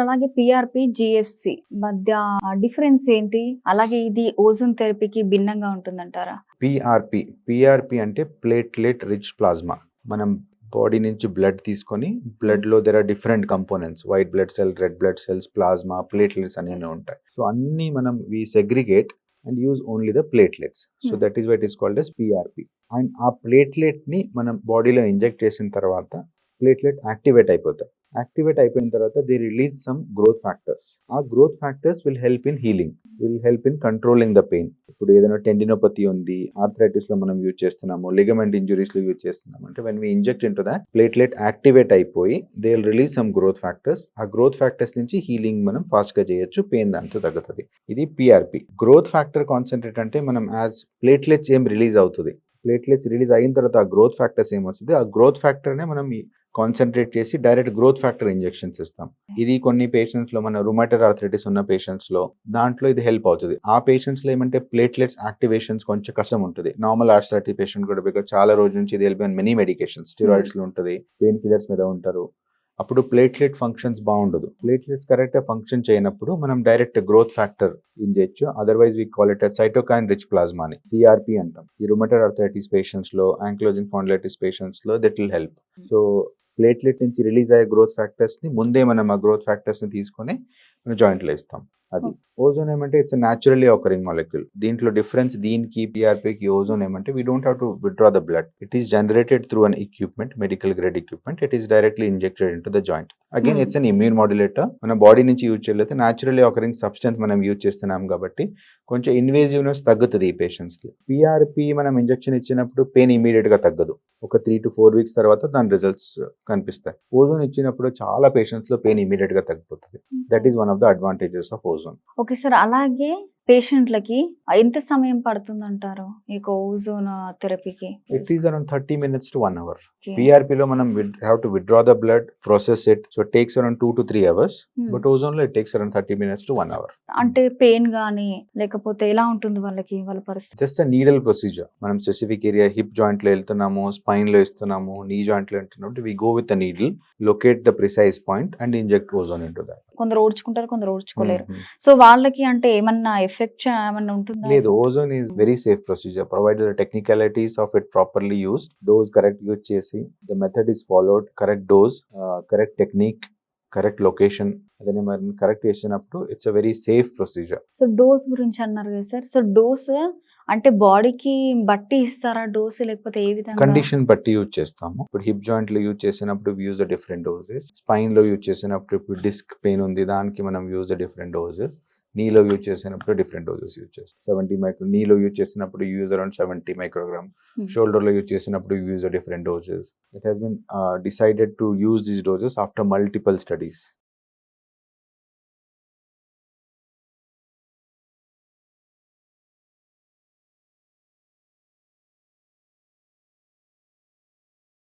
అలాగే పీఆర్పీ, జీఎఫ్సీ మధ్య డిఫరెన్స్ ఏంటి? అలాగే ఇది ఓజోన్ థెరపీకి భిన్నంగా ఉంటుందంటారా? పిఆర్పి అంటే ప్లేట్లెట్ రిచ్ ప్లాస్మా. మనం బాడీ నుంచి బ్లడ్ తీసుకొని బ్లడ్లో there are different components, white blood cell, red blood cells, plasma, platelets అనేవి ఉంటాయి. సో అన్ని మనం we segregate and use only the platelets. So that is what is called as PRP. And ఆ ప్లేట్లెట్ని మనం బాడీలో ఇంజెక్ట్ చేసిన తర్వాత ప్లేట్లెట్ యాక్టివేట్ అయిపోతాయి. యాక్టివేట్ అయిపోయిన తర్వాత they release some growth factors. ఆ growth factors will help in healing, will help in controlling the pain. ఇప్పుడు ఏదైనా టెండినోపతి ఉంది, ఆర్థరైటిస్ లో మనం యూజ్ చేస్తున్నాము, లిగమెంట్ ఇంజురీస్ లో యూజ్ చేస్తున్నాము అంటే when we inject into that platelet activate అయిపోయి they will release some growth factors. ఆ గ్రోత్ ఫ్యాక్టర్స్ నుంచి హీలింగ్ మనం ఫాస్ట్ గా చేయొచ్చు, పెయిన్ దాంతో తగ్గుతుంది. ఇది పిఆర్పి. గ్రోత్ ఫ్యాక్టర్ కాన్సన్ట్రేట్ అంటే మనం యాజ్ ప్లేట్లెట్స్ ఏం రిలీజ్ అవుతుంది, ప్లేట్లెట్స్ రిలీజ్ అయిన తర్వాత ఆ గ్రోత్ ఫ్యాక్టర్స్ ఏమొస్తుంది, ఆ గ్రోత్ ఫ్యాక్టర్నే మనం కాన్సన్ట్రేట్ చేసి డైరెక్ట్ గ్రోత్ ఫ్యాక్టర్ ఇంజెక్షన్స్ ఇస్తాం. ఇది కొన్ని పేషెంట్స్ లో, మన రుమాటైడ్ ఆర్థరైటిస్ ఉన్న పేషెంట్స్ లో దాంట్లో ఇది హెల్ప్ అవుతుంది. ఆ పేషెంట్స్ లో ఏమంటే ప్లేట్లెట్స్ యాక్టివేషన్స్ కొంచెం కష్టం ఉంటుంది. నార్మల్ ఆర్థరైటిస్ పేషెంట్ కూడా బికాజ్ చాలా రోజుల నుంచి ఇది హెల్ప్ మెనీ మెడికేషన్స్, స్టెరాయిడ్స్ లో ఉంటుంది, పెయిన్ కిల్లర్స్ మీద ఉంటారు. అప్పుడు ప్లేట్లెట్ ఫంక్షన్స్ బాగుండదు. ప్లేట్లెట్స్ కరెక్ట్ గా ఫంక్షన్ చేయనప్పుడు మనం direct growth factor inject. Otherwise we call it cytokine rich plasma అని, సిఆర్పి అంటాం. ఈ రుమటైడ్ ఆర్థరైటిస్ పేషెంట్స్ లో, యాంక్లోజింగ్ స్పాండిలైటిస్ పేషెంట్స్ లో that will help. So platelet నుంచి రిలీజ్ అయ్యే గ్రోత్ ఫ్యాక్టర్స్ ని ముందే మనం ఆ గ్రోత్ ఫ్యాక్టర్స్ ని తీసుకొని మన జాయింట్ లో ఇస్తాం. అది ఓజోన్ ఏమంటే ఇట్స్ న్యాచురల్లీ ఆకరింగ్ మాలిక్యూల్. దీంట్లో డిఫరెన్స్ దీనికి పిఆర్పికి ఓజోన్ ఏమంటే we don't have to withdraw the blood. It is generated through an equipment, medical grade equipment. It is directly injected in to the joint. Again it's an immune modulator. మన body నుంచి use చేయలేదు, naturally ఆకరింగ్ substance మనం use చేస్తున్నాం కాబట్టి కొంచెం ఇన్వేజివ్నెస్ తగ్గుతుంది ఈ patients కి. పిఆర్పి మనం ఇంజెక్షన్ ఇచ్చినప్పుడు పెయిన్ ఇమీడియట్ గా తగ్గదు. ఒక 3 to 4 weeks తర్వాత దాని రిజల్ట్స్ కనిపిస్తాయి. ఓజోన్ ఇచ్చినప్పుడు చాలా పేషెంట్స్ లో పెయిన్ ఇమీడియట్ గా తగ్గిపోతుంది. That is one of the advantages of ozone. Okay sir. అలాగే పేషెంట్లకి ఎంత సమయం పడుతుందంటారు ఈ ఓజోన్ థెరపీకి? It is around 30 minutes to 1 hour. PRP లో మనం have to withdraw the blood, process it. So it takes around 2 to 3 hours. But ozone లో it takes around 30 minutes to 1 hour. అంటే పెయిన్ గానీ లేకపోతే ఎలా ఉంటుంది వాళ్ళ పరిస్థితి? Just a needle procedure. మనం స్పెసిఫిక్ ఏరియా హిప్ జాయింట్ లో వెళ్తున్నాము, స్పైన్ లో ఇస్తున్నాము, నీ జాయింట్ లో వెళ్తున్నాము, we go with a needle, locate the precise point and inject ozone into that. కొందరు ఓడ్చుకుంటారు, కొందరు ఓడ్చుకోలేరు. సో వాళ్ళకి అంటే ఏమన్నా ఎఫెక్ట్ ఏమన్నా ఉంటుందా? లేదు, ozone is very safe procedure provided the technicalities of it properly use. Dose correct use చేసి the method is followed, correct dose, correct technique, correct location అదే మరి కరెక్ట్ చేసినప్పుడు it's a very safe procedure. So dose గురించి అన్నారు కదా sir. So dose అంటే బాడీకి బట్టి ఇస్తారా డోస్, లేకపోతే ఏ విధంగా? కండిషన్ బట్టి యూజ్ చేస్తాము. ఇప్పుడు హిప్ జాయింట్ లో యూజ్ చేసినప్పుడు use a different doses. Spine లో యూజ్ చేసినప్పుడు, ఇప్పుడు డిస్క్ పెయిన్ ఉంది దానికి మనం యూజ్ అ డిఫరెంట్ డోసెస్. నీలో యూజ్ చేసినప్పుడు డిఫరెంట్ డోసెస్ యూజ్ చేస్తాం. 70 మైక్రో నీలో యూజ్ చేసినప్పుడు యూజ్ అరౌండ్ 70 microgram. షోల్డర్ లో యూజ్ చేసినప్పుడు use a different doses. It has been decided to use these doses after multiple studies.